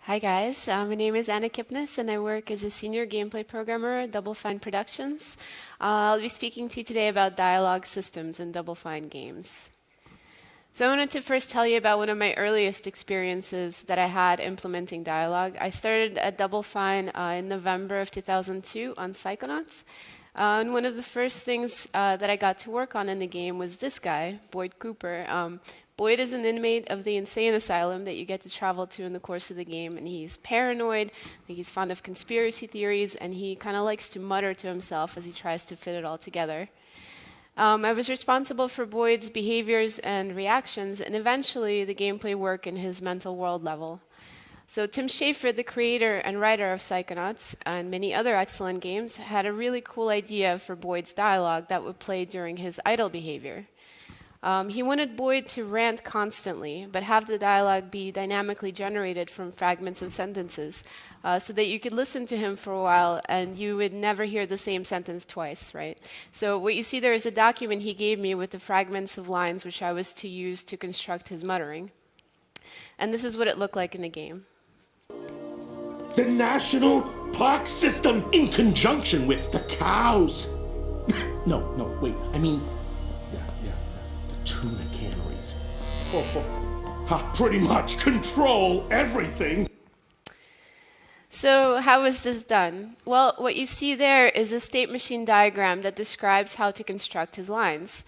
Hi guys, my name is Anna Kipnis and I work as a senior gameplay programmer at Double Fine Productions. I'll be speaking to you today about dialogue systems in Double Fine games. So I wanted to first tell you about one of my earliest experiences that I had implementing dialogue. I started at Double Fine in November of 2002 on Psychonauts. And one of the first things that I got to work on in the game was this guy, Boyd Cooper. Boyd is an inmate of the insane asylum that you get to travel to in the course of the game, and he's paranoid, he's fond of conspiracy theories, and he kind of likes to mutter to himself as he tries to fit it all together. I was responsible for Boyd's behaviors and reactions, and eventually the gameplay work in his mental world level. So Tim Schafer, the creator and writer of Psychonauts and many other excellent games, had a really cool idea for Boyd's dialogue that would play during his idle behavior. He wanted Boyd to rant constantly, but have the dialogue be dynamically generated from fragments of sentences, so that you could listen to him for a while and you would never hear the same sentence twice, right? So what you see there is a document he gave me with the fragments of lines which I was to use to construct his muttering. And this is what it looked like in the game. The National Park System in conjunction with the cows. No, wait, I mean, the tuna canneries. Pretty much control everything. So how was this done? Well, what you see there is a state machine diagram that describes how to construct his lines.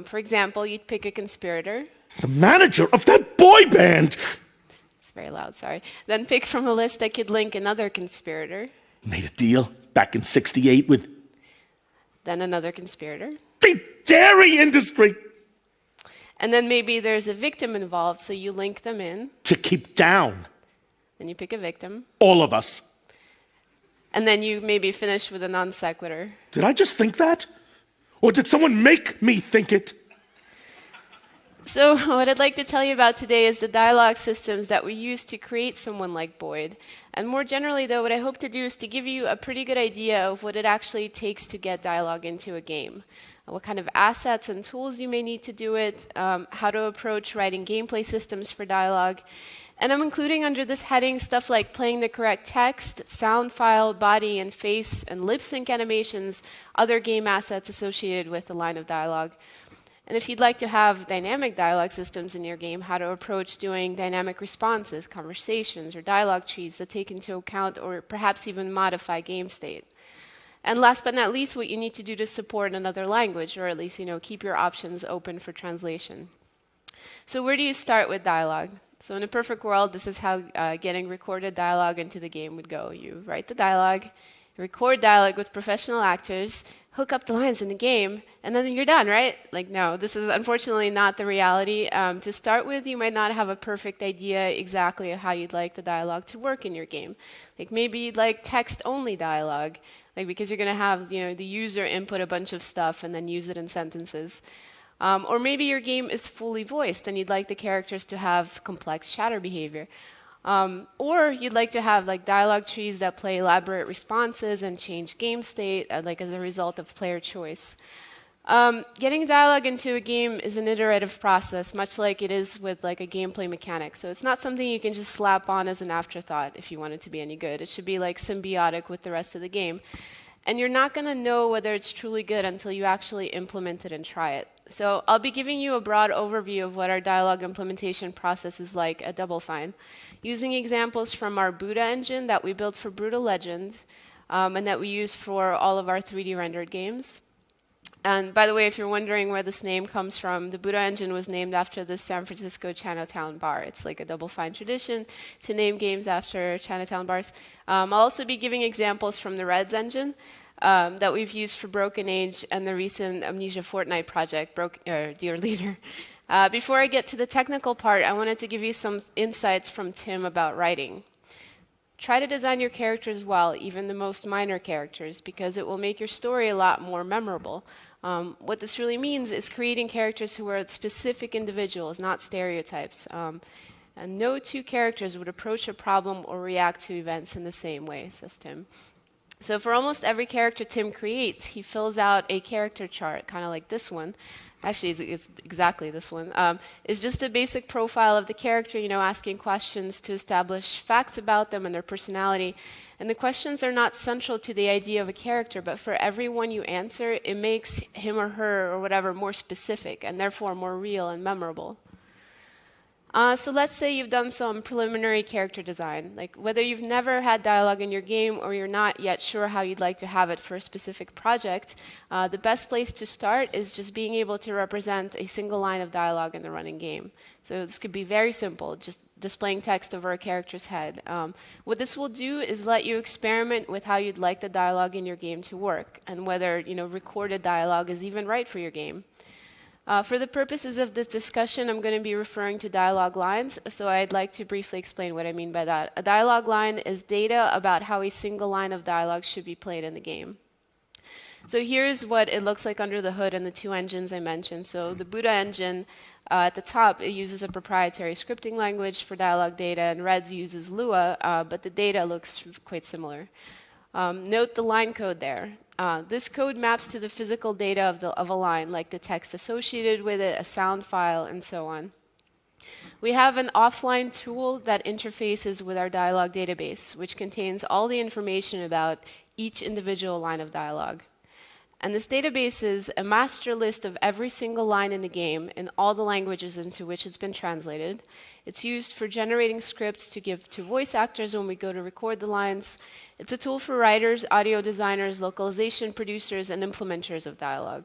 For example, you'd pick a conspirator. The manager of that boy band! It's very loud, sorry. Then pick from a list that could link another conspirator. Made a deal back in '68 with... Then another conspirator. The dairy industry! And then maybe there's a victim involved, so you link them in. To keep down. Then you pick a victim. All of us. And then you maybe finish with a non sequitur. Did I just think that? Or did someone make me think it? So what I'd like to tell you about today is the dialogue systems that we use to create someone like Boyd. And more generally, though, what I hope to do is to give you a pretty good idea of what it actually takes to get dialogue into a game. What kind of assets and tools you may need to do it, how to approach writing gameplay systems for dialogue. And I'm including under this heading stuff like playing the correct text, sound file, body and face, and lip sync animations, other game assets associated with the line of dialogue. And if you'd like to have dynamic dialogue systems in your game, how to approach doing dynamic responses, conversations, or dialogue trees that take into account or perhaps even modify game state. And last but not least, what you need to do to support another language, or at least, keep your options open for translation. So where do you start with dialogue? So in a perfect world, this is how getting recorded dialogue into the game would go. You write the dialogue, you record dialogue with professional actors, hook up the lines in the game, and then you're done, right? No, this is unfortunately not the reality. To start with, you might not have a perfect idea exactly of how you'd like the dialogue to work in your game. Maybe you'd like text-only dialogue, because you're going to have the user input a bunch of stuff and then use it in sentences. Or maybe your game is fully voiced and you'd like the characters to have complex chatter behavior. Or you'd like to have dialogue trees that play elaborate responses and change game state as a result of player choice. Getting dialogue into a game is an iterative process, much like it is with a gameplay mechanic. So it's not something you can just slap on as an afterthought if you want it to be any good. It should be symbiotic with the rest of the game. And you're not going to know whether it's truly good until you actually implement it and try it. So I'll be giving you a broad overview of what our dialogue implementation process is like at Double Fine, using examples from our Buddha engine that we built for Brutal Legend, and that we use for all of our 3D rendered games. And by the way, if you're wondering where this name comes from, the Buddha engine was named after the San Francisco Chinatown bar. It's a Double Fine tradition to name games after Chinatown bars. I'll also be giving examples from the Reds engine that we've used for Broken Age and the recent Amnesia Fortnite project, Dear Leader. Before I get to the technical part, I wanted to give you some insights from Tim about writing. Try to design your characters well, even the most minor characters, because it will make your story a lot more memorable. What this really means is creating characters who are specific individuals, not stereotypes. And no two characters would approach a problem or react to events in the same way, says Tim. So for almost every character Tim creates, he fills out a character chart, kind of like this one, Actually, it's exactly this one. It's just a basic profile of the character, asking questions to establish facts about them and their personality. And the questions are not central to the idea of a character, but for every one you answer, it makes him or her or whatever more specific and therefore more real and memorable. So let's say you've done some preliminary character design, like whether you've never had dialogue in your game or you're not yet sure how you'd like to have it for a specific project, the best place to start is just being able to represent a single line of dialogue in the running game. So this could be very simple, just displaying text over a character's head. What this will do is let you experiment with how you'd like the dialogue in your game to work and whether recorded dialogue is even right for your game. For the purposes of this discussion, I'm going to be referring to dialogue lines, so I'd like to briefly explain what I mean by that. A dialogue line is data about how a single line of dialogue should be played in the game. So here's what it looks like under the hood in the two engines I mentioned. So the Buddha engine, at the top, it uses a proprietary scripting language for dialogue data, and Reds uses Lua, but the data looks quite similar. Note the line code there. This code maps to the physical data of a line, like the text associated with it, a sound file, and so on. We have an offline tool that interfaces with our dialogue database, which contains all the information about each individual line of dialogue. And this database is a master list of every single line in the game in all the languages into which it's been translated. It's used for generating scripts to give to voice actors when we go to record the lines. It's a tool for writers, audio designers, localization producers, and implementers of dialogue.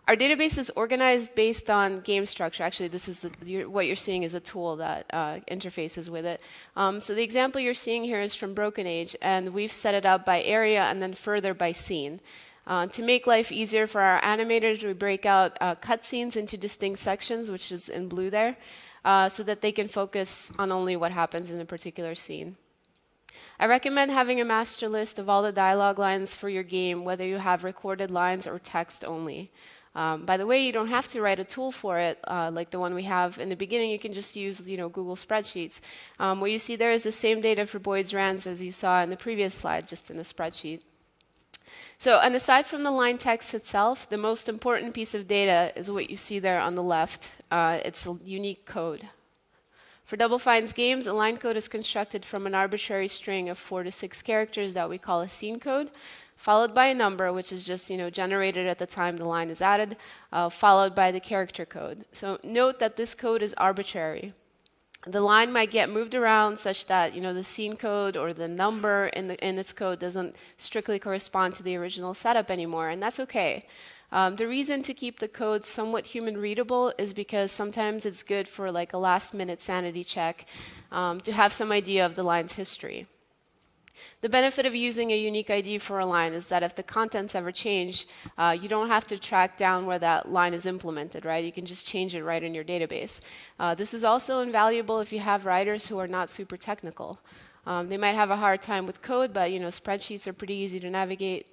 Our database is organized based on game structure. Actually, this is what you're seeing is a tool that interfaces with it. So the example you're seeing here is from Broken Age, and we've set it up by area and then further by scene. To make life easier for our animators, we break out cutscenes into distinct sections, which is in blue there, so that they can focus on only what happens in a particular scene. I recommend having a master list of all the dialogue lines for your game, whether you have recorded lines or text only. By the way, you don't have to write a tool for it, like the one we have in the beginning. You can just use, Google Spreadsheets. What you see there is the same data for Boyd's Rands as you saw in the previous slide, just in the spreadsheet. So, and aside from the line text itself, the most important piece of data is what you see there on the left. It's a unique code. For Double Fine's games, a line code is constructed from an arbitrary string of 4 to 6 characters that we call a scene code, followed by a number, which is just generated at the time the line is added, followed by the character code. So note that this code is arbitrary. The line might get moved around such that the scene code or the number in its code doesn't strictly correspond to the original setup anymore, and that's okay. The reason to keep the code somewhat human readable is because sometimes it's good for like a last-minute sanity check to have some idea of the line's history. The benefit of using a unique ID for a line is that if the contents ever change, you don't have to track down where that line is implemented, right? You can just change it right in your database. This is also invaluable if you have writers who are not super technical. They might have a hard time with code, but spreadsheets are pretty easy to navigate.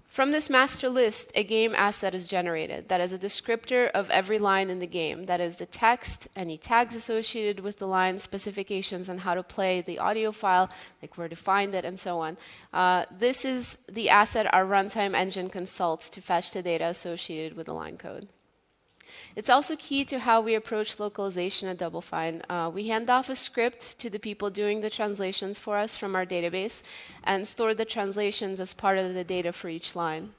From this master list, a game asset is generated that is a descriptor of every line in the game. That is the text, any tags associated with the line, specifications on how to play the audio file, like where to find it, and so on. This is the asset our runtime engine consults to fetch the data associated with the line code. It's also key to how we approach localization at Double Fine. We hand off a script to the people doing the translations for us from our database and store the translations as part of the data for each line.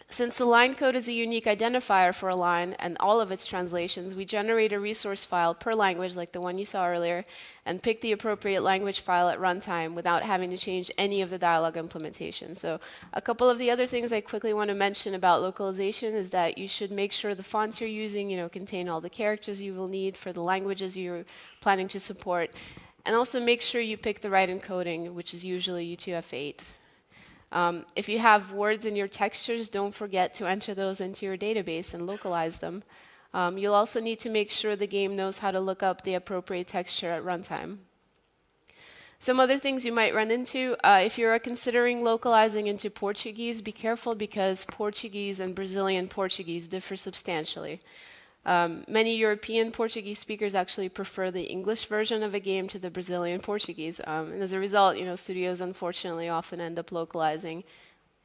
Since the line code is a unique identifier for a line and all of its translations, we generate a resource file per language, like the one you saw earlier, and pick the appropriate language file at runtime without having to change any of the dialogue implementation. So a couple of the other things I quickly want to mention about localization is that you should make sure the fonts you're using, contain all the characters you will need for the languages you're planning to support, and also make sure you pick the right encoding, which is usually UTF-8. If you have words in your textures, don't forget to enter those into your database and localize them. You'll also need to make sure the game knows how to look up the appropriate texture at runtime. Some other things you might run into, if you're considering localizing into Portuguese, be careful because Portuguese and Brazilian Portuguese differ substantially. Many European Portuguese speakers actually prefer the English version of a game to the Brazilian Portuguese. And as a result, studios unfortunately often end up localizing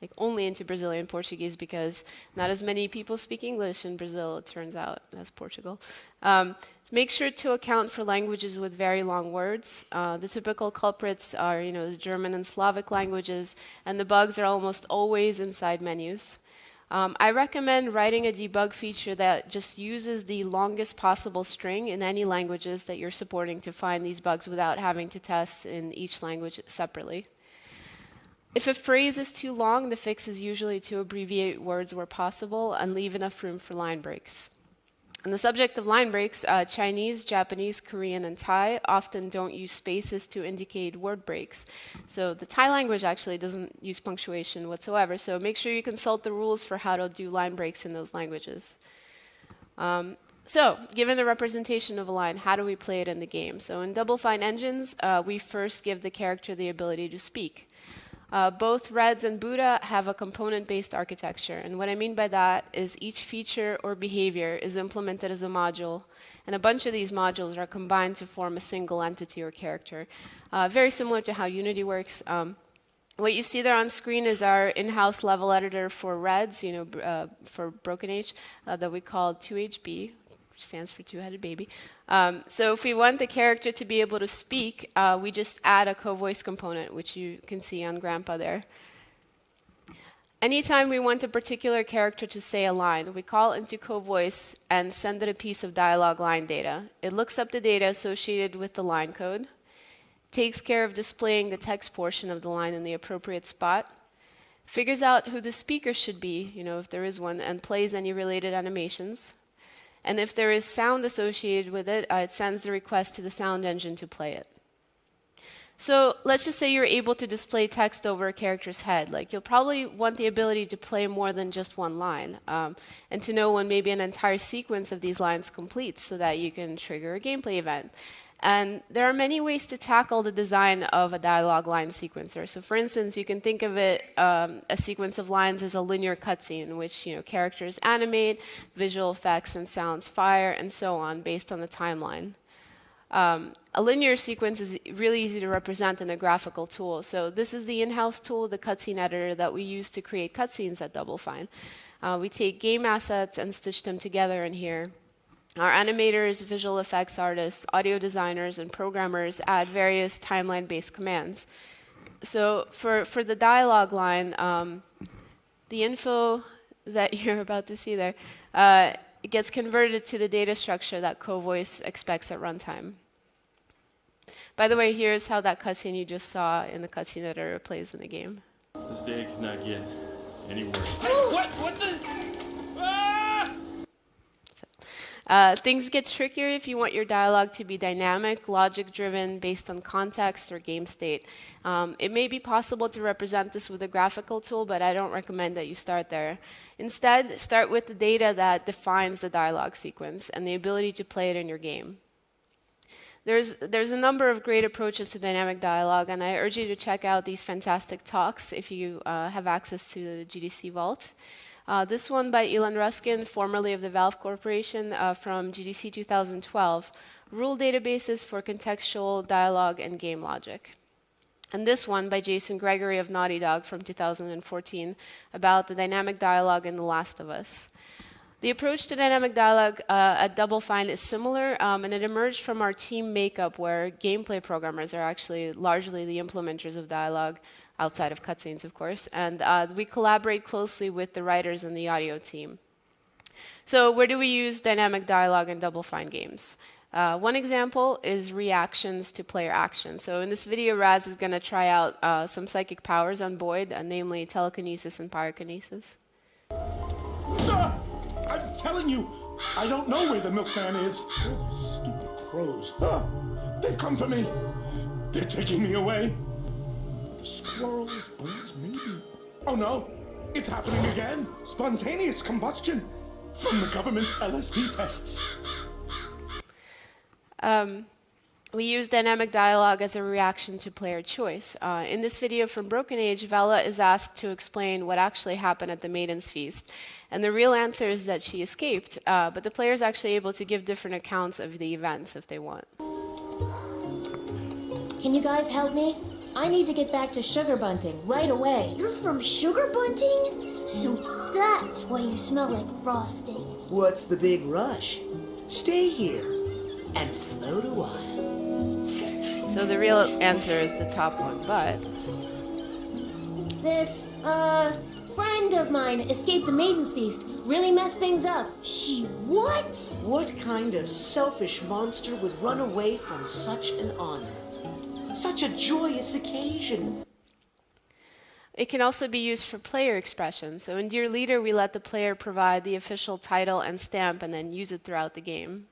like only into Brazilian Portuguese because not as many people speak English in Brazil, it turns out, as Portugal. Make sure to account for languages with very long words. The typical culprits are, the German and Slavic languages, and the bugs are almost always inside menus. I recommend writing a debug feature that just uses the longest possible string in any languages that you're supporting to find these bugs without having to test in each language separately. If a phrase is too long, the fix is usually to abbreviate words where possible and leave enough room for line breaks. On the subject of line breaks, Chinese, Japanese, Korean, and Thai often don't use spaces to indicate word breaks. So the Thai language actually doesn't use punctuation whatsoever, so make sure you consult the rules for how to do line breaks in those languages. So, given the representation of a line, how do we play it in the game? So in Double Fine engines, we first give the character the ability to speak. Both Reds and Buddha have a component-based architecture, and what I mean by that is each feature or behavior is implemented as a module, and a bunch of these modules are combined to form a single entity or character. Very similar to how Unity works. What you see there on screen is our in-house level editor for Reds, for Broken Age, that we call 2HB, which stands for two-headed baby. So if we want the character to be able to speak, we just add a co-voice component, which you can see on Grandpa there. Anytime we want a particular character to say a line, we call into co-voice and send it a piece of dialogue line data. It looks up the data associated with the line code, takes care of displaying the text portion of the line in the appropriate spot, figures out who the speaker should be, if there is one, and plays any related animations. And if there is sound associated with it, it sends the request to the sound engine to play it. So let's just say you're able to display text over a character's head. You'll probably want the ability to play more than just one line, and to know when maybe an entire sequence of these lines completes so that you can trigger a gameplay event. And there are many ways to tackle the design of a dialogue line sequencer. So for instance, you can think of it, a sequence of lines as a linear cutscene in which characters animate, visual effects and sounds fire, and so on, based on the timeline. A linear sequence is really easy to represent in a graphical tool. So this is the in-house tool, the cutscene editor, that we use to create cutscenes at Double Fine. We take game assets and stitch them together in here. Our animators, visual effects artists, audio designers, and programmers add various timeline-based commands. So for the dialogue line, the info that you're about to see there, it gets converted to the data structure that co-voice expects at runtime. By the way, here's how that cutscene you just saw in the cutscene editor plays in the game. This day could not get any worse. What the? Things get trickier if you want your dialogue to be dynamic, logic-driven, based on context or game state. It may be possible to represent this with a graphical tool, but I don't recommend that you start there. Instead, start with the data that defines the dialogue sequence and the ability to play it in your game. There's a number of great approaches to dynamic dialogue, and I urge you to check out these fantastic talks if you have access to the GDC Vault. This one by Elon Ruskin, formerly of the Valve Corporation, from GDC 2012, Rule Databases for Contextual Dialogue and Game Logic. And this one by Jason Gregory of Naughty Dog from 2014, about the dynamic dialogue in The Last of Us. The approach to dynamic dialogue at Double Fine is similar, and it emerged from our team makeup, where gameplay programmers are actually largely the implementers of dialogue, outside of cutscenes, of course, and we collaborate closely with the writers and the audio team. So where do we use dynamic dialogue in Double Fine games? One example is reactions to player action. So in this video, Raz is going to try out some psychic powers on Boyd, namely telekinesis and pyrokinesis. I'm telling you, I don't know where the milkman is. Oh, those stupid crows. They've come for me. They're taking me away. The squirrels, bulls, maybe. Oh no, it's happening again. Spontaneous combustion from the government LSD tests. We use dynamic dialogue as a reaction to player choice. In this video from Broken Age, Vela is asked to explain what actually happened at the Maiden's Feast. And the real answer is that she escaped, but the player is actually able to give different accounts of the events if they want. Can you guys help me? I need to get back to Sugar Bunting right away. You're from Sugar Bunting? So that's why you smell like frosting. What's the big rush? Stay here and float a while. So the real answer is the top one, but This, friend of mine escaped the Maiden's Feast. Really messed things up. She what? What kind of selfish monster would run away from such an honor? Such a joyous occasion. it can also be used for player expression. So in Dear Leader, we let the player provide the official title and stamp and then use it throughout the game.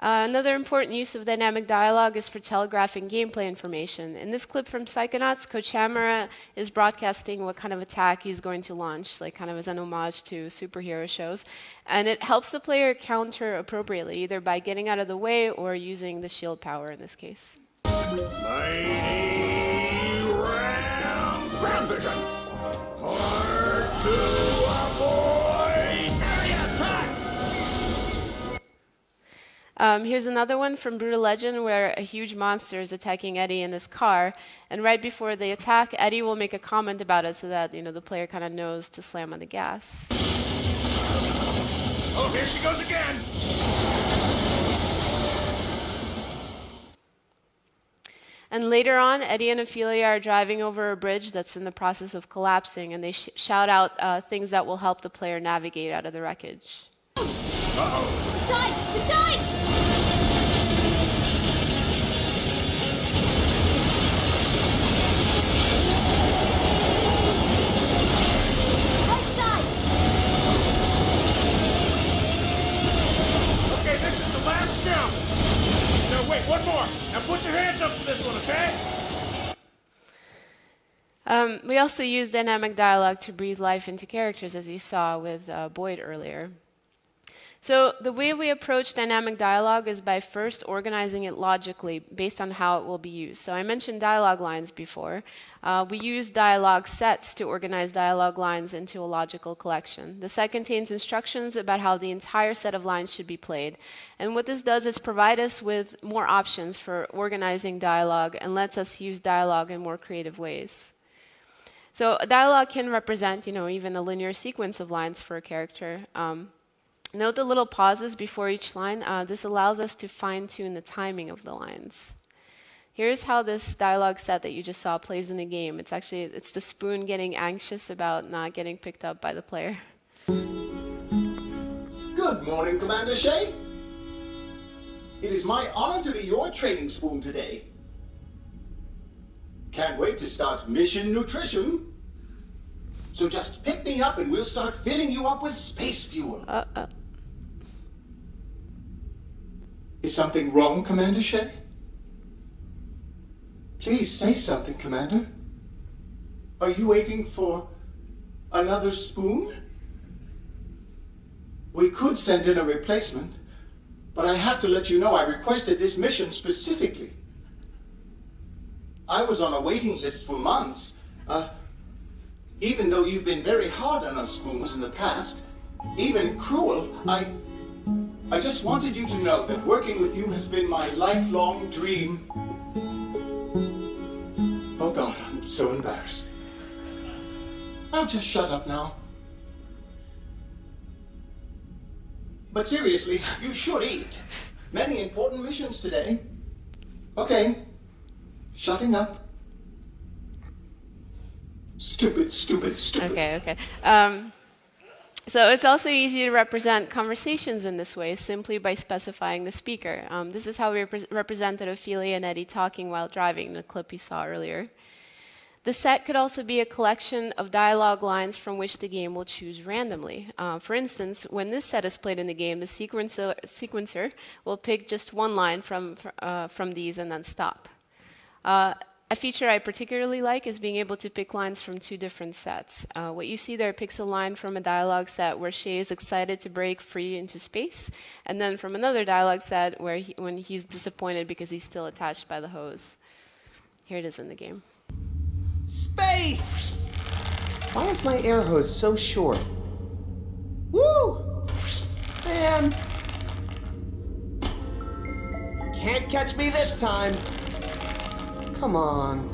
Another important use of dynamic dialogue is for telegraphing gameplay information. In this clip from Psychonauts, Coach Hammer is broadcasting what kind of attack he's going to launch, like kind of as an homage to superhero shows. And it helps the player counter appropriately, either by getting out of the way or using the shield power in this case. Mighty Ram Ground Vision! Hard to avoid! Area attack! Here's another one from Brutal Legend where a huge monster is attacking Eddie in his car, and right before they attack, Eddie will make a comment about it so that the player kind of knows to slam on the gas. Oh, here she goes again! And later on, Eddie and Ophelia are driving over a bridge that's in the process of collapsing, and they shout out things that will help the player navigate out of the wreckage. Besides! Right side! Okay, this is the last jump! No, wait, one more! Now put your hands up for this one, okay? We also use dynamic dialogue to breathe life into characters, as you saw with Boyd earlier. So the way we approach dynamic dialogue is by first organizing it logically based on how it will be used. So I mentioned dialogue lines before. We use dialogue sets to organize dialogue lines into a logical collection. The set contains instructions about how the entire set of lines should be played. And what this does is provide us with more options for organizing dialogue and lets us use dialogue in more creative ways. So a dialogue can represent, even a linear sequence of lines for a character. Note the little pauses before each line. This allows us to fine-tune the timing of the lines. Here's how this dialogue set that you just saw plays in the game. It's the spoon getting anxious about not getting picked up by the player. Good morning, Commander Shay. It is my honor to be your training spoon today. Can't wait to start mission nutrition. So just pick me up and we'll start filling you up with space fuel. Is something wrong, Commander Shay? Please say something, Commander. Are you waiting for another spoon? We could send in a replacement, but I have to let you know I requested this mission specifically. I was on a waiting list for months. Even though you've been very hard on us spoons in the past, even cruel, I just wanted you to know that working with you has been my lifelong dream. Oh God, I'm so embarrassed. I'll just shut up now. But seriously, you should eat. Many important missions today. Okay, shutting up. Stupid. Okay. So it's also easy to represent conversations in this way, simply by specifying the speaker. This is how we represented Ophelia and Eddie talking while driving in the clip you saw earlier. The set could also be a collection of dialogue lines from which the game will choose randomly. For instance, when this set is played in the game, the sequencer will pick just one line from these and then stop. A feature I particularly like is being able to pick lines from two different sets. What you see there picks a line from a dialogue set where Shay is excited to break free into space, and then from another dialogue set where when he's disappointed because he's still attached by the hose. Here it is in the game. Space! Why is my air hose so short? Woo! Man! Can't catch me this time. Come on.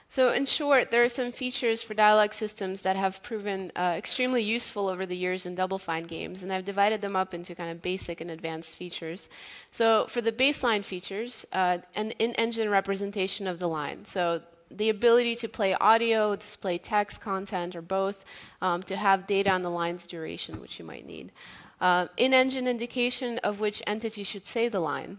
So in short, there are some features for dialogue systems that have proven extremely useful over the years in Double Fine games, and I've divided them up into kind of basic and advanced features. So for the baseline features, an in-engine representation of the line. So the ability to play audio, display text, content, or both, to have data on the line's duration, which you might need. In-engine indication of which entity should say the line.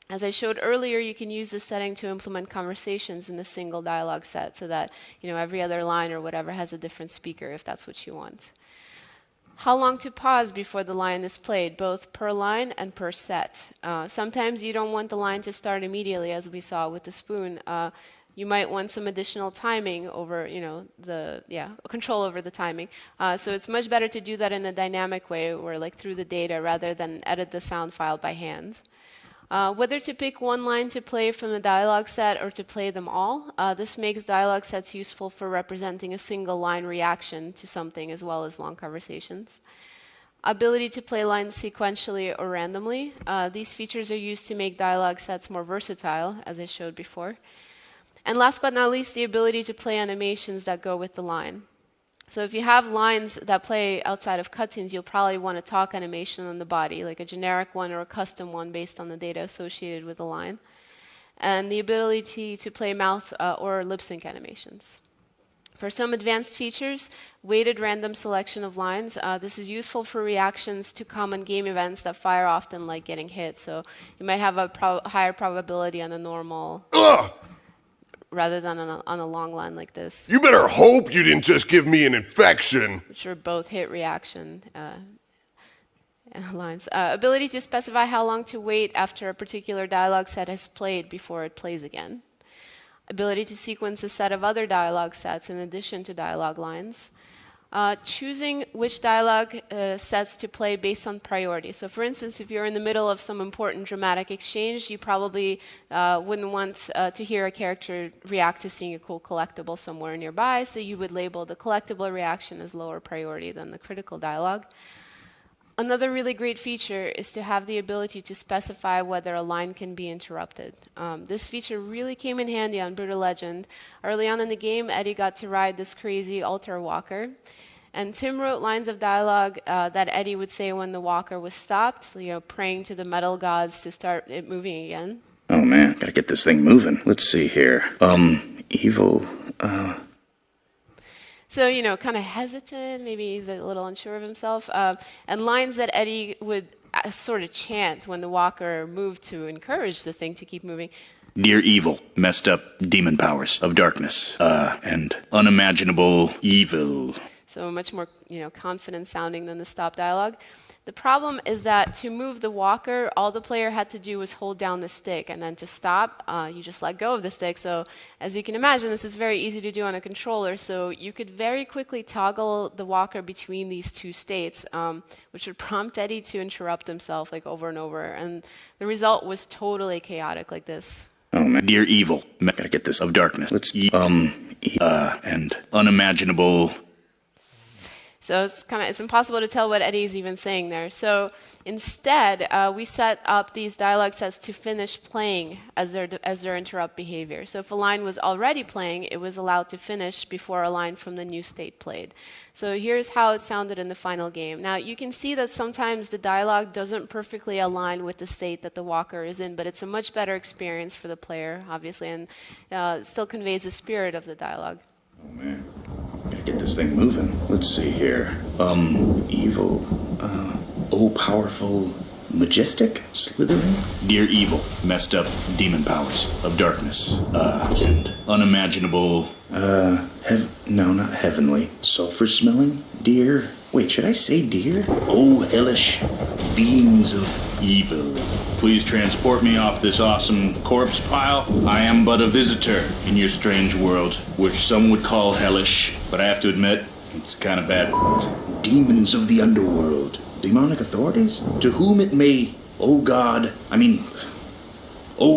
As I showed earlier, you can use this setting to implement conversations in a single dialogue set so that every other line or whatever has a different speaker if that's what you want. How long to pause before the line is played, both per line and per set. Sometimes you don't want the line to start immediately, as we saw with the spoon. You might want some additional timing over, control over the timing. So it's much better to do that in a dynamic way or like through the data rather than edit the sound file by hand. Whether to pick one line to play from the dialogue set or to play them all, this makes dialogue sets useful for representing a single line reaction to something as well as long conversations. Ability to play lines sequentially or randomly. These features are used to make dialogue sets more versatile, as I showed before. And last but not least, the ability to play animations that go with the line. So if you have lines that play outside of cutscenes, you'll probably want a talk animation on the body, like a generic one or a custom one based on the data associated with the line. And the ability to play mouth or lip sync animations. For some advanced features, weighted random selection of lines. This is useful for reactions to common game events that fire often, like getting hit. So you might have a higher probability on a normal... rather than on a long line like this. You better hope you didn't just give me an infection. Which are both hit reaction lines. Ability to specify how long to wait after a particular dialogue set has played before it plays again. Ability to sequence a set of other dialogue sets in addition to dialogue lines. Choosing which dialogue sets to play based on priority. So for instance, if you're in the middle of some important dramatic exchange, you probably wouldn't want to hear a character react to seeing a cool collectible somewhere nearby, so you would label the collectible reaction as lower priority than the critical dialogue. Another really great feature is to have the ability to specify whether a line can be interrupted. This feature really came in handy on Brutal Legend. Early on in the game, Eddie got to ride this crazy altar walker. And Tim wrote lines of dialogue that Eddie would say when the walker was stopped, praying to the metal gods to start it moving again. Oh man, gotta get this thing moving. Let's see here. Evil, So, kind of hesitant, maybe he's a little unsure of himself. And lines that Eddie would sort of chant when the walker moved to encourage the thing to keep moving. Dear evil, messed up demon powers of darkness, and unimaginable evil. So much more, confident sounding than the stop dialogue. The problem is that to move the walker, all the player had to do was hold down the stick, and then to stop, you just let go of the stick. So as you can imagine, this is very easy to do on a controller, so you could very quickly toggle the walker between these two states, which would prompt Eddie to interrupt himself over and over, and the result was totally chaotic like this. Oh man, dear evil, gotta get this of darkness. Let's and unimaginable. So it's impossible to tell what Eddie's even saying there. So instead, we set up these dialogue sets to finish playing as their interrupt behavior. So if a line was already playing, it was allowed to finish before a line from the new state played. So here's how it sounded in the final game. Now you can see that sometimes the dialogue doesn't perfectly align with the state that the walker is in, but it's a much better experience for the player, obviously, and it still conveys the spirit of the dialogue. Oh man, gotta get this thing moving. Let's see here. Evil, powerful, majestic, slithering. Dear evil, messed up demon powers of darkness, and unimaginable. No, not heavenly. Sulfur smelling, dear. Wait, should I say dear? Oh, hellish beings of evil. Please transport me off this awesome corpse pile. I am but a visitor in your strange world, which some would call hellish, but I have to admit, it's kind of bad. Demons of the underworld. Demonic authorities? To whom it may, oh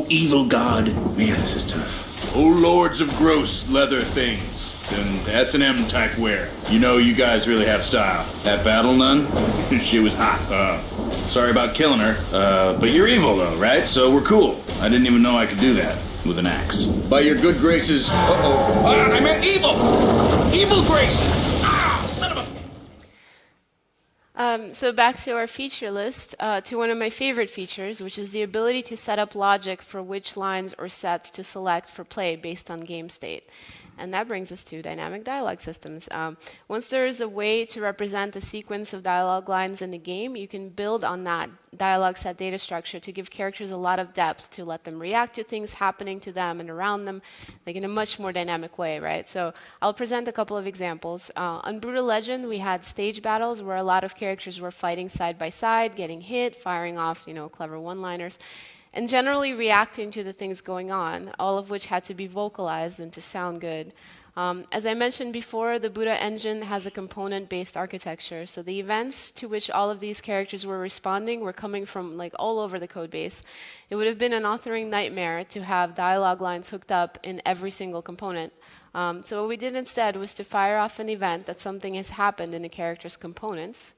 evil God. Man, this is tough. Oh lords of gross leather things. And S&M type wear. You know you guys really have style. That battle nun? She was hot. Sorry about killing her. But you're evil though, right? So we're cool. I didn't even know I could do that with an axe. By your good graces. I meant evil! Evil graces! Son of a... So back to our feature list, to one of my favorite features, which is the ability to set up logic for which lines or sets to select for play based on game state. And that brings us to dynamic dialogue systems. Once there is a way to represent a sequence of dialogue lines in the game, you can build on that dialogue set data structure to give characters a lot of depth, to let them react to things happening to them and around them, like in a much more dynamic way, right? So I'll present a couple of examples. On Brutal Legend, we had stage battles where a lot of characters were fighting side by side, getting hit, firing off, clever one-liners, and generally reacting to the things going on, all of which had to be vocalized and to sound good. As I mentioned before, the Buddha engine has a component-based architecture, so the events to which all of these characters were responding were coming from all over the code base. It would have been an authoring nightmare to have dialogue lines hooked up in every single component. So what we did instead was to fire off an event that something has happened in a character's components,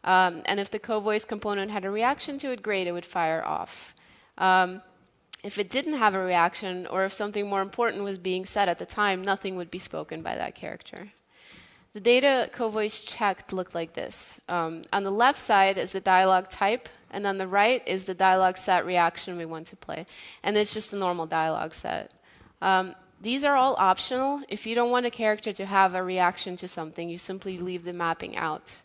and if the co-voice component had a reaction to it, great, it would fire off. If it didn't have a reaction, or if something more important was being said at the time, nothing would be spoken by that character. The data co-voice checked looked like this. On the left side is the dialogue type, and on the right is the dialogue set reaction we want to play. And it's just a normal dialogue set. These are all optional. If you don't want a character to have a reaction to something, you simply leave the mapping out.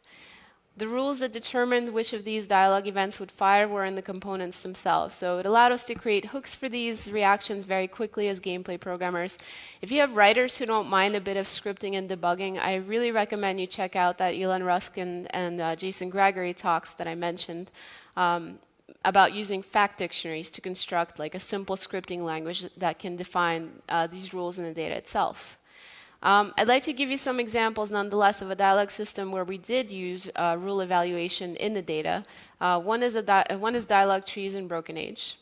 The rules that determined which of these dialogue events would fire were in the components themselves. So it allowed us to create hooks for these reactions very quickly as gameplay programmers. If you have writers who don't mind a bit of scripting and debugging, I really recommend you check out that Elon Ruskin and Jason Gregory talks that I mentioned about using fact dictionaries to construct a simple scripting language that can define these rules in the data itself. I'd like to give you some examples, nonetheless, of a dialogue system where we did use rule evaluation in the data. One is dialogue trees in Broken Age.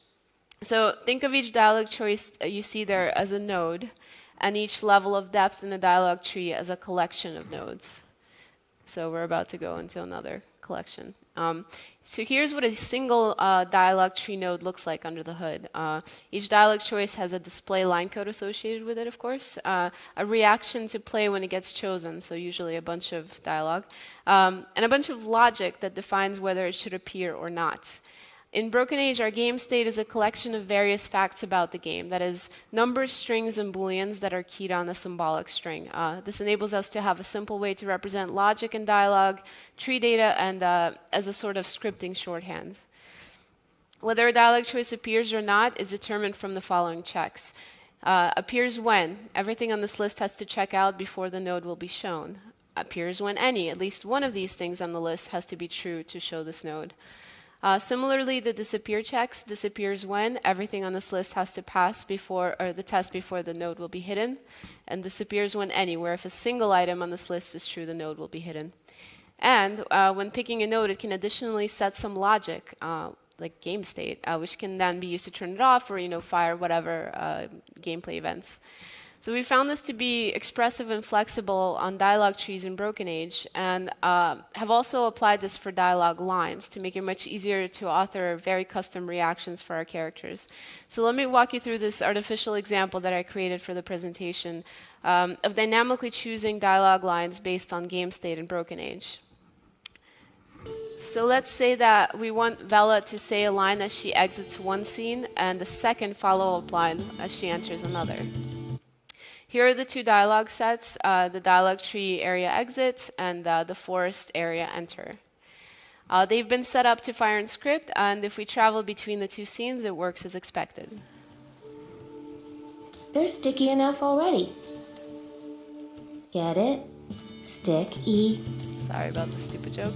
So think of each dialogue choice you see there as a node, and each level of depth in the dialogue tree as a collection of nodes. So we're about to go into another collection. So here's what a single dialogue tree node looks like under the hood. Each dialogue choice has a display line code associated with it, of course, a reaction to play when it gets chosen, so usually a bunch of dialogue, and a bunch of logic that defines whether it should appear or not. In Broken Age, our game state is a collection of various facts about the game, that is, numbers, strings, and booleans that are keyed on a symbolic string. This enables us to have a simple way to represent logic and dialogue, tree data, and as a sort of scripting shorthand. Whether a dialogue choice appears or not is determined from the following checks. Appears when. Everything on this list has to check out before the node will be shown. Appears when any. At least one of these things on the list has to be true to show this node. Similarly, the disappear checks disappears when everything on this list has to pass before, or the test before the node will be hidden, and disappears when any, where if a single item on this list is true, the node will be hidden. And when picking a node, it can additionally set some logic, like game state, which can then be used to turn it off or fire whatever gameplay events. So we found this to be expressive and flexible on dialogue trees in Broken Age, and have also applied this for dialogue lines to make it much easier to author very custom reactions for our characters. So let me walk you through this artificial example that I created for the presentation of dynamically choosing dialogue lines based on game state in Broken Age. So let's say that we want Vela to say a line as she exits one scene and the second follow-up line as she enters another. Here are the two dialogue sets, the dialogue tree area exits and the forest area enter. They've been set up to fire in script, and if we travel between the two scenes, it works as expected. They're sticky enough already. Get it? Stick-y. Sorry about the stupid joke.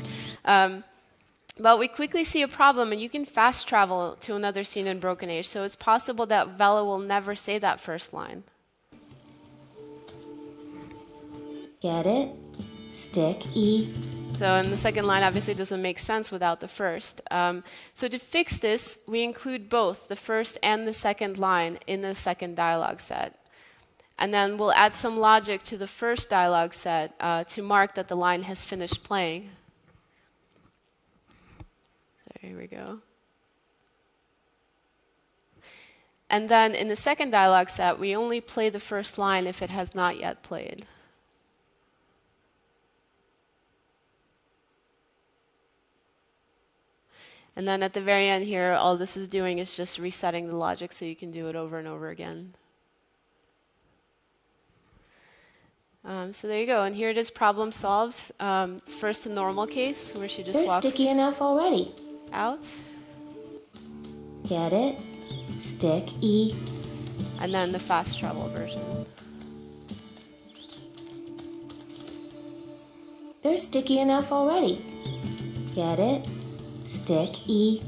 But we quickly see a problem, and you can fast travel to another scene in Broken Age, so it's possible that Vela will never say that first line. Get it? Stick E. So, and the second line obviously doesn't make sense without the first. So to fix this, we include both the first and the second line in the second dialogue set. And then we'll add some logic to the first dialogue set to mark that the line has finished playing. So here we go. And then in the second dialogue set, we only play the first line if it has not yet played. And then at the very end here, all this is doing is just resetting the logic so you can do it over and over again. So there you go. And here it is, problem solved. First, a normal case where she just They're walks sticky enough already. out. Get it? Stick E. And then the fast travel version. They're sticky enough already. Get it? Stick E.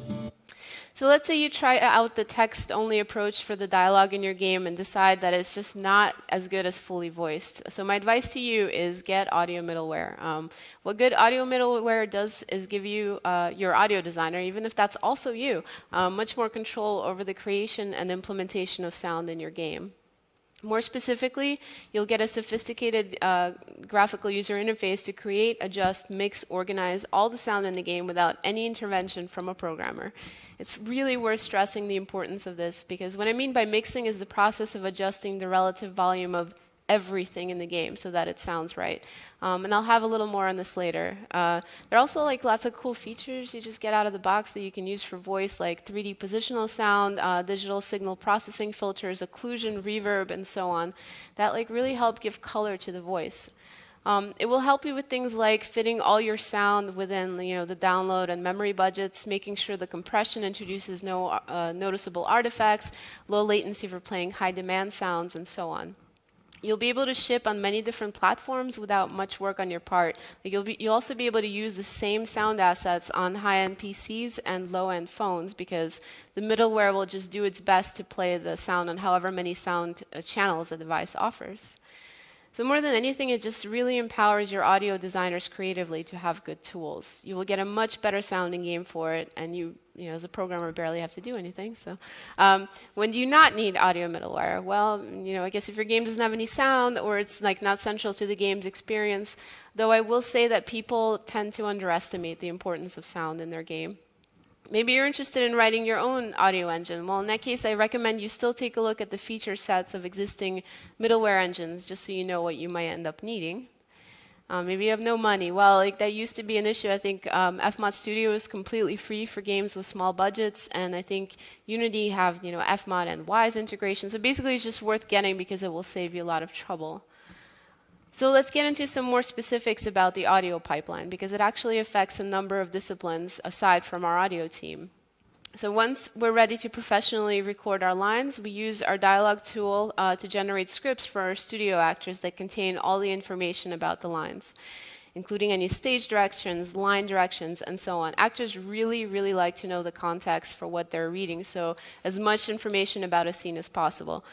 So let's say you try out the text-only approach for the dialogue in your game and decide that it's just not as good as fully voiced. So my advice to you is get audio middleware. What good audio middleware does is give you, your audio designer, even if that's also you, much more control over the creation and implementation of sound in your game. More specifically, you'll get a sophisticated graphical user interface to create, adjust, mix, organize all the sound in the game without any intervention from a programmer. It's really worth stressing the importance of this, because what I mean by mixing is the process of adjusting the relative volume of everything in the game so that it sounds right. And I'll have a little more on this later. There are also lots of cool features you just get out of the box that you can use for voice, like 3D positional sound, digital signal processing filters, occlusion, reverb, and so on, that really help give color to the voice. It will help you with things like fitting all your sound within the download and memory budgets, making sure the compression introduces no noticeable artifacts, low latency for playing high demand sounds, and so on. You'll be able to ship on many different platforms without much work on your part. You'll also be able to use the same sound assets on high-end PCs and low-end phones, because the middleware will just do its best to play the sound on however many sound channels the device offers. So more than anything, it just really empowers your audio designers creatively to have good tools. You will get a much better sounding game for it, and you as a programmer barely have to do anything. So when do you not need audio middleware? Well, I guess if your game doesn't have any sound, or it's not central to the game's experience, though I will say that people tend to underestimate the importance of sound in their game. Maybe you're interested in writing your own audio engine. Well, in that case, I recommend you still take a look at the feature sets of existing middleware engines, just so you know what you might end up needing. Maybe you have no money. Well, that used to be an issue. I think Fmod Studio is completely free for games with small budgets, and I think Unity have Fmod and Wise integration. So basically, it's just worth getting because it will save you a lot of trouble. So let's get into some more specifics about the audio pipeline, because it actually affects a number of disciplines aside from our audio team. So once we're ready to professionally record our lines, we use our Dialog tool to generate scripts for our studio actors that contain all the information about the lines, including any stage directions, line directions, and so on. Actors really, really like to know the context for what they're reading, so as much information about a scene as possible.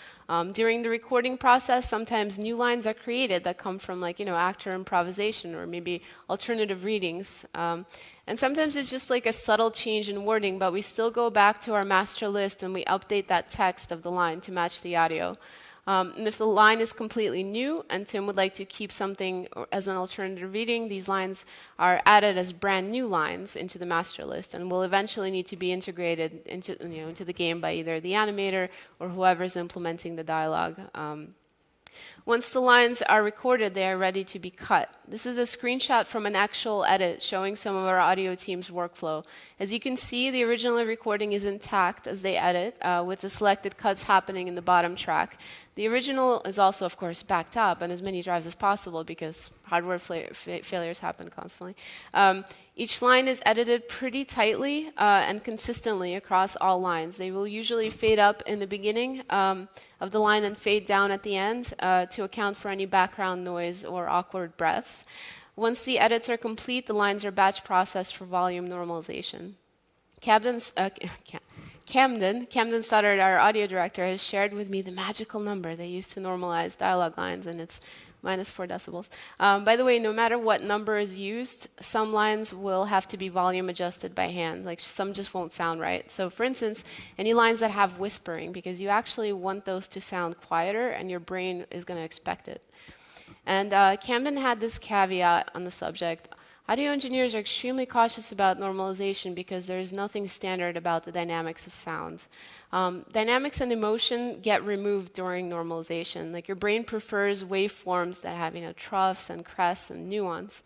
During the recording process, sometimes new lines are created that come from actor improvisation or maybe alternative readings. And sometimes it's just a subtle change in wording, but we still go back to our master list and we update that text of the line to match the audio. And if the line is completely new and Tim would like to keep something as an alternative reading, these lines are added as brand new lines into the master list and will eventually need to be integrated into the game by either the animator or whoever is implementing the dialogue. Once the lines are recorded, they are ready to be cut. This is a screenshot from an actual edit showing some of our audio team's workflow. As you can see, the original recording is intact as they edit, with the selected cuts happening in the bottom track. The original is also, of course, backed up on as many drives as possible because hardware failures happen constantly. Each line is edited pretty tightly and consistently across all lines. They will usually fade up in the beginning of the line and fade down at the end to account for any background noise or awkward breaths. Once the edits are complete, the lines are batch processed for volume normalization. Camden Stoddard, our audio director, has shared with me the magical number they use to normalize dialogue lines, and it's -4 decibels. By the way, no matter what number is used, some lines will have to be volume adjusted by hand. Like some just won't sound right. So for instance, any lines that have whispering, because you actually want those to sound quieter and your brain is going to expect it. And Camden had this caveat on the subject. Audio engineers are extremely cautious about normalization because there is nothing standard about the dynamics of sound. Dynamics and emotion get removed during normalization. Like your brain prefers waveforms that have, troughs and crests and nuance.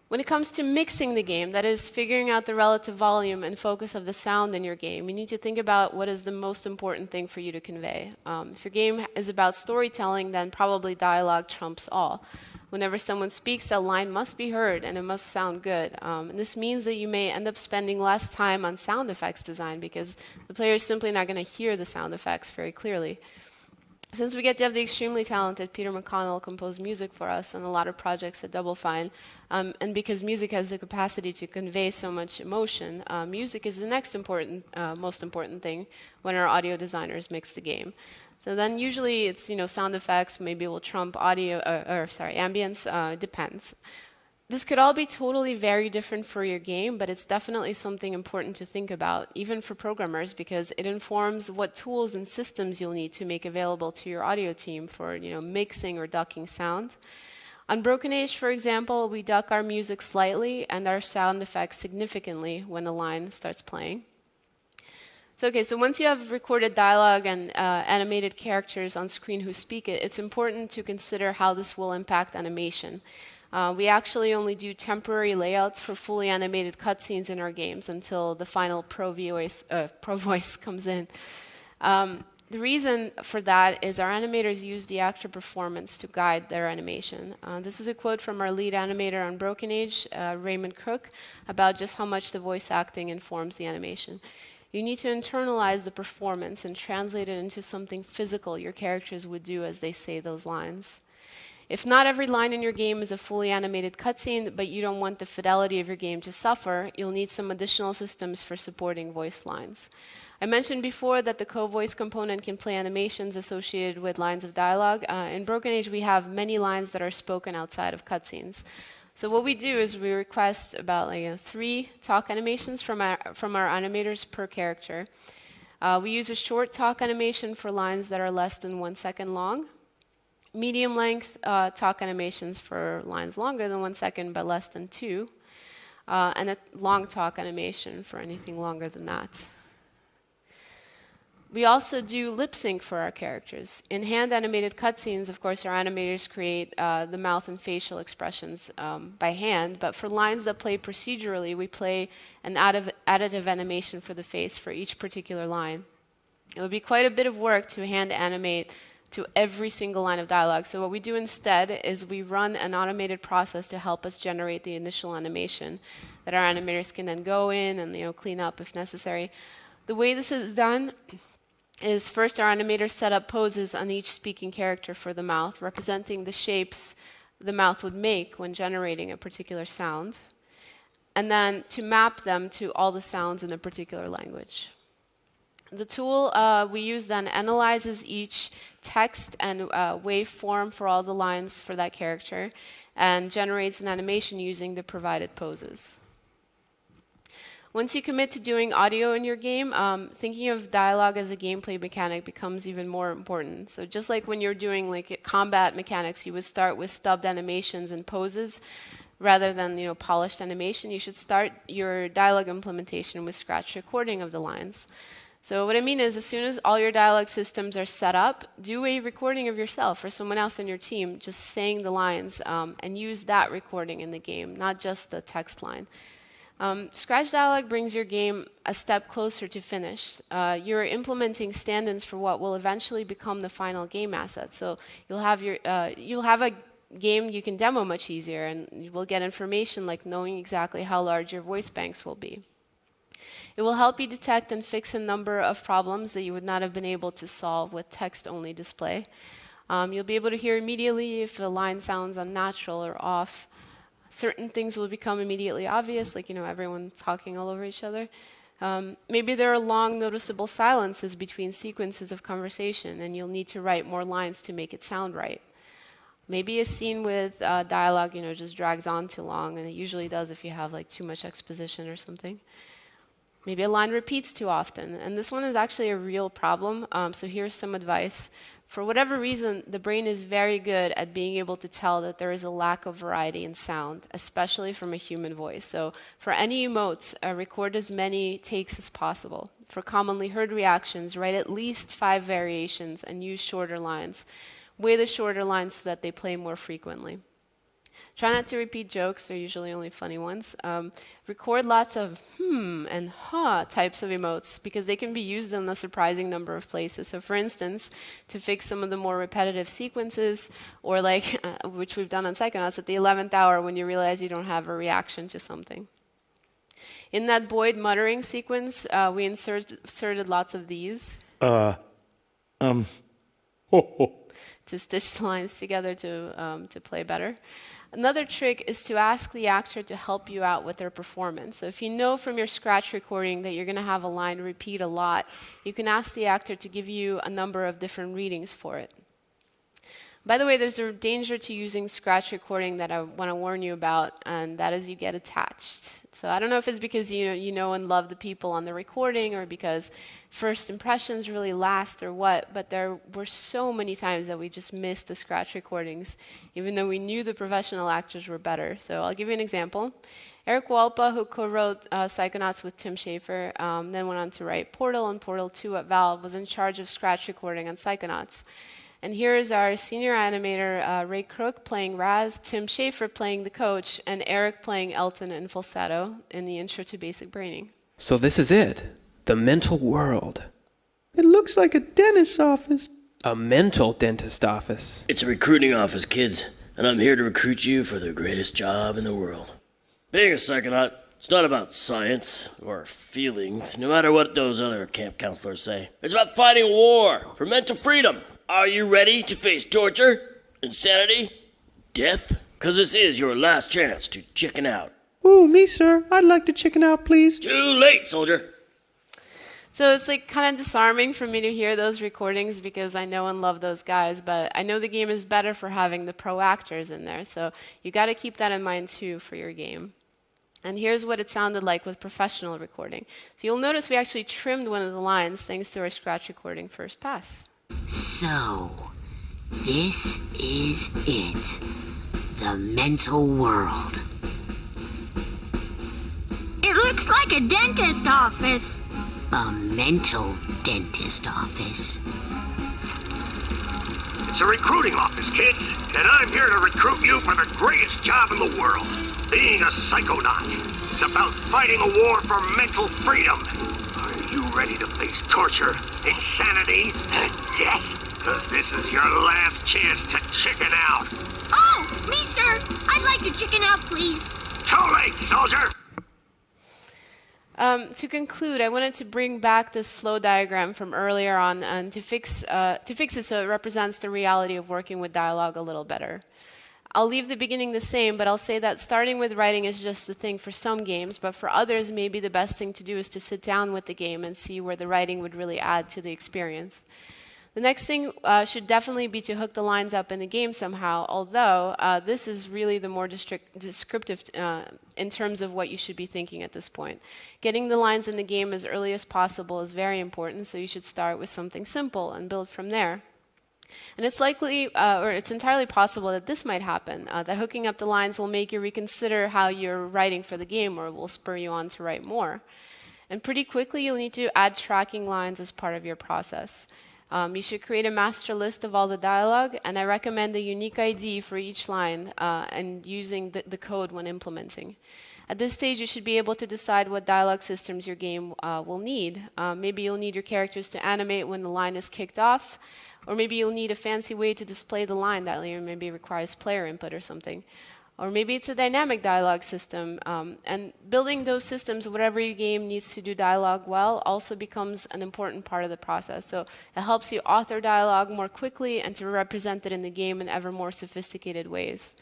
When it comes to mixing the game, that is figuring out the relative volume and focus of the sound in your game, you need to think about what is the most important thing for you to convey. If your game is about storytelling, then probably dialogue trumps all. Whenever someone speaks, that line must be heard and it must sound good. And this means that you may end up spending less time on sound effects design because the player is simply not going to hear the sound effects very clearly. Since we get to have the extremely talented Peter McConnell compose music for us on a lot of projects at Double Fine, and because music has the capacity to convey so much emotion, music is the next most important thing when our audio designers mix the game. So then usually it's, sound effects, maybe we'll trump ambience, depends. This could all be totally very different for your game, but it's definitely something important to think about, even for programmers, because it informs what tools and systems you'll need to make available to your audio team for, mixing or ducking sound. On Broken Age, for example, we duck our music slightly and our sound effects significantly when the line starts playing. So once you have recorded dialogue and animated characters on screen who speak it, it's important to consider how this will impact animation. We actually only do temporary layouts for fully animated cutscenes in our games until the final Pro Voice comes in. The reason for that is our animators use the actor performance to guide their animation. This is a quote from our lead animator on Broken Age, Raymond Crook, about just how much the voice acting informs the animation. You need to internalize the performance and translate it into something physical your characters would do as they say those lines. If not every line in your game is a fully animated cutscene, but you don't want the fidelity of your game to suffer, you'll need some additional systems for supporting voice lines. I mentioned before that the co-voice component can play animations associated with lines of dialogue. In Broken Age, we have many lines that are spoken outside of cutscenes. So what we do is we request about 3 talk animations from our animators per character. We use a short talk animation for lines that are less than 1 second long, medium length talk animations for lines longer than 1 second but less than 2, and a long talk animation for anything longer than that. We also do lip sync for our characters. In hand-animated cutscenes, of course, our animators create the mouth and facial expressions by hand, but for lines that play procedurally, we play an additive animation for the face for each particular line. It would be quite a bit of work to hand animate to every single line of dialogue. So what we do instead is we run an automated process to help us generate the initial animation that our animators can then go in and clean up if necessary. The way this is done is first our animators set up poses on each speaking character for the mouth, representing the shapes the mouth would make when generating a particular sound, and then to map them to all the sounds in a particular language. The tool we use then analyzes each text and waveform for all the lines for that character and generates an animation using the provided poses. Once you commit to doing audio in your game, thinking of dialogue as a gameplay mechanic becomes even more important. So just like when you're doing combat mechanics, you would start with stubbed animations and poses rather than polished animation. You should start your dialogue implementation with scratch recording of the lines. So what I mean is, as soon as all your dialogue systems are set up, do a recording of yourself or someone else on your team just saying the lines, and use that recording in the game, not just the text line. Scratch dialogue brings your game a step closer to finish. You're implementing stand-ins for what will eventually become the final game asset. So you'll have a game you can demo much easier, and you will get information like knowing exactly how large your voice banks will be. It will help you detect and fix a number of problems that you would not have been able to solve with text-only display. You'll be able to hear immediately if a line sounds unnatural or off. certain things will become immediately obvious, like, everyone talking all over each other. Maybe there are long, noticeable silences between sequences of conversation, and you'll need to write more lines to make it sound right. Maybe a scene with dialogue, just drags on too long, and it usually does if you have like too much exposition or something. Maybe a line repeats too often, and this one is actually a real problem, so here's some advice. For whatever reason, the brain is very good at being able to tell that there is a lack of variety in sound, especially from a human voice. So for any emotes, record as many takes as possible. For commonly heard reactions, write at least 5 variations and use shorter lines. Weigh the shorter lines so that they play more frequently. Try not to repeat jokes, they're usually only funny ones. Record lots of and ha types of emotes because they can be used in a surprising number of places. So for instance, to fix some of the more repetitive sequences, or like, which we've done on Psychonauts, at the 11th hour when you realize you don't have a reaction to something. In that Boyd muttering sequence, we inserted lots of these. To stitch the lines together to play better. Another trick is to ask the actor to help you out with their performance. So if you know from your scratch recording that you're going to have a line repeat a lot, you can ask the actor to give you a number of different readings for it. By the way, there's a danger to using scratch recording that I want to warn you about, and that is you get attached. So I don't know if it's because you know and love the people on the recording, or because first impressions really last, or what, but there were so many times that we just missed the scratch recordings, even though we knew the professional actors were better. So I'll give you an example. Eric Walpa, who co-wrote Psychonauts with Tim Schafer, then went on to write Portal and Portal 2 at Valve, was in charge of scratch recording on Psychonauts. And here is our senior animator, Ray Crook, playing Raz, Tim Schafer playing the coach, and Eric playing Elton in falsetto in the intro to Basic Braining. So this is it, the mental world. It looks like a dentist's office. A mental dentist office. It's a recruiting office, kids, and I'm here to recruit you for the greatest job in the world. Being a psychonaut, it's not about science or feelings, no matter what those other camp counselors say. It's about fighting a war for mental freedom. Are you ready to face torture, insanity, death? Because this is your last chance to chicken out. Ooh, me, sir. I'd like to chicken out, please. Too late, soldier. So it's like kind of disarming for me to hear those recordings because I know and love those guys, but I know the game is better for having the pro actors in there. So you got to keep that in mind too for your game. And here's what it sounded like with professional recording. So you'll notice we actually trimmed one of the lines thanks to our scratch recording first pass. So, this is it. The mental world. It looks like a dentist office. A mental dentist office. It's a recruiting office, kids, and I'm here to recruit you for the greatest job in the world, being a psychonaut. It's about fighting a war for mental freedom. Are you ready to face torture, insanity, and death? Because this is your last chance to chicken out. Oh, me, sir. I'd like to chicken out, please. Too late, soldier. To conclude, I wanted to bring back this flow diagram from earlier on and to fix it so it represents the reality of working with dialogue a little better. I'll leave the beginning the same, but I'll say that starting with writing is just the thing for some games, but for others, maybe the best thing to do is to sit down with the game and see where the writing would really add to the experience. The next thing should definitely be to hook the lines up in the game somehow, although this is really the more descriptive in terms of what you should be thinking at this point. Getting the lines in the game as early as possible is very important, so you should start with something simple and build from there. And it's likely, or it's entirely possible that this might happen, that hooking up the lines will make you reconsider how you're writing for the game or will spur you on to write more. And pretty quickly, you'll need to add tracking lines as part of your process. You should create a master list of all the dialogue, and I recommend a unique ID for each line and using the code when implementing. At this stage, you should be able to decide what dialogue systems your game will need. Maybe you'll need your characters to animate when the line is kicked off, or maybe you'll need a fancy way to display the line that maybe requires player input or something. Or maybe it's a dynamic dialogue system. And building those systems, whatever your game needs to do dialogue well, also becomes an important part of the process. So it helps you author dialogue more quickly and to represent it in the game in ever more sophisticated ways.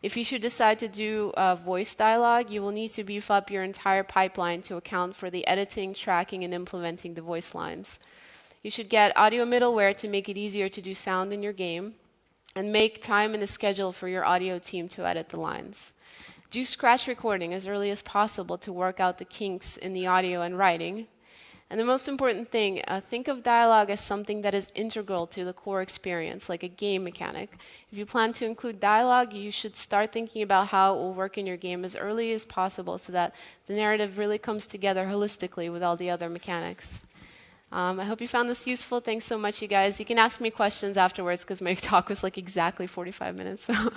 If you should decide to do voice dialogue, you will need to beef up your entire pipeline to account for the editing, tracking, and implementing the voice lines. You should get audio middleware to make it easier to do sound in your game, and make time in the schedule for your audio team to edit the lines. Do scratch recording as early as possible to work out the kinks in the audio and writing. And the most important thing, think of dialogue as something that is integral to the core experience, like a game mechanic. If you plan to include dialogue, you should start thinking about how it will work in your game as early as possible so that the narrative really comes together holistically with all the other mechanics. I hope you found this useful. Thanks so much, you guys. You can ask me questions afterwards because my talk was like exactly 45 minutes. So.